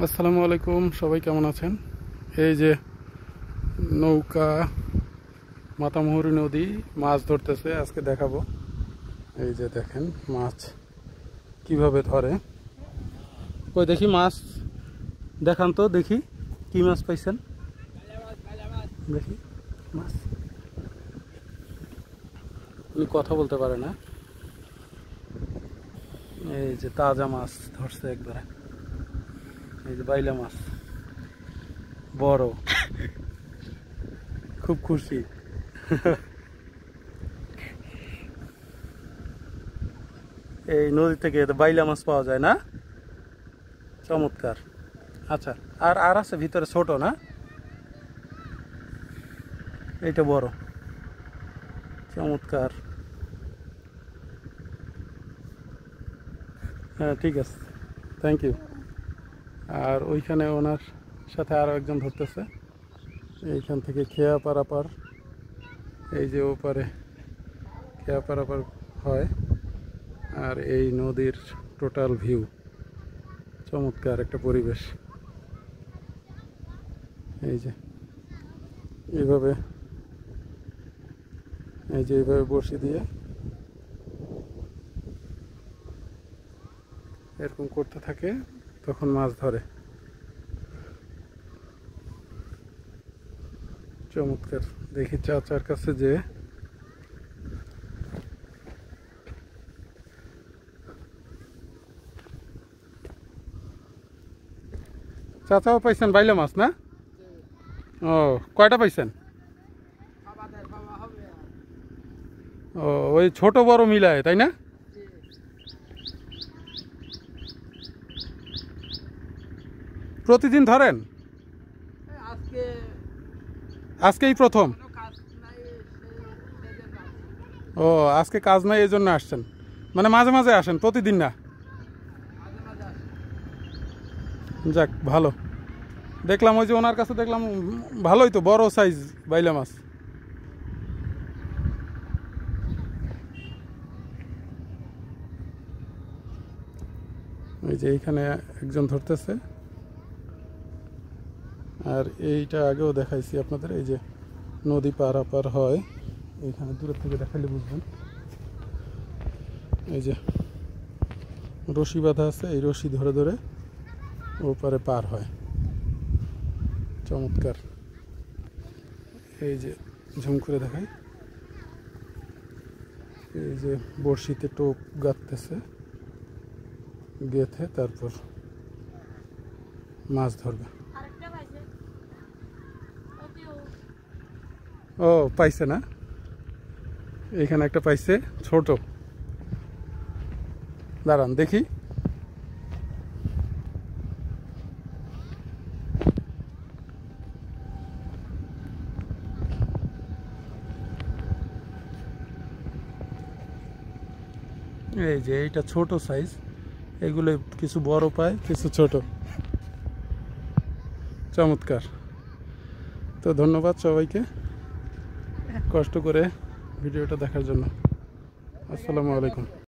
আসসালামু আলাইকুম, সবাই কেমন আছেন? এই যে নৌকা মাতামুহুরী নদী মাছ ধরতেছে, আজকে দেখাবো। এই যে দেখেন মাছ কিভাবে ধরে। কই দেখি মাছ দেখান তো, দেখি কি মাছ পাইছেন। দেখি মাছ, উনি কথা বলতে পারে না। এই যে তাজা মাছ ধরছে একবারে, এই যে বাইলা মাছ, বড়, খুব খুশি। এই নদী থেকে বাইলা মাছ পাওয়া যায় না, চমৎকার। আচ্ছা, আর আর আছে ভিতরে ছোট না, এইটা বড়, চমৎকার। হ্যাঁ ঠিক আছে, থ্যাংক ইউ। আর ওইখানে ওনার সাথে আরও একজন ধরতেছে, এইখান থেকে খেয়া পারাপার, এই যে ওপারে খেয়া পারাপার হয়। আর এই নদীর টোটাল ভিউ, চমৎকার একটা পরিবেশ। এই যে এইভাবে, এই যে এইভাবে বড়শি দিয়ে এরকম করতে থাকে, তখন মাছ ধরে। চমৎকার। দেখি চাচার কাছে যে চাচাও পাইছেন বাইলা মাছ না? ও, কয়টা পাইছেন? ও, ওই ছোট বড় মিলায় তাই না? প্রতিদিন ধরেন? আজকেই প্রথম? ও, আজকে কাজ নাই এই জন্য আসছেন, মানে মাঝে মাঝে আসেন, প্রতিদিন না? যাক ভালো। দেখলাম ওই যে ওনার কাছে দেখলাম ভালোই তো, বড় সাইজ বাইলা মাছ। এই যে এইখানে একজন ধরতেছে, আর এইটা আগেও দেখাইছি আপনাদের। এই যে নদী পারাপার হয়, এইখানে দূরের থেকে দেখালে বুঝবেন। এই যে রশি বাঁধা আছে, এই রশি ধরে ধরে ওপারে পার হয়, চমৎকার। এই যে ঝুম করে দেখায়, এই যে বড়শিতে টোপ গাঁথতেছে, গেথে তারপর মাছ ধরবে। ও, পাইছে না? এইখানে একটা পাইছে ছোট, দাঁড়ান দেখি। এই যে এইটা ছোট সাইজ, এগুলো কিছু বড় পায়, কিছু ছোট। চমৎকার। তো ধন্যবাদ সবাইকে কষ্ট করে ভিডিওটা দেখার জন্য। আসসালামু আলাইকুম।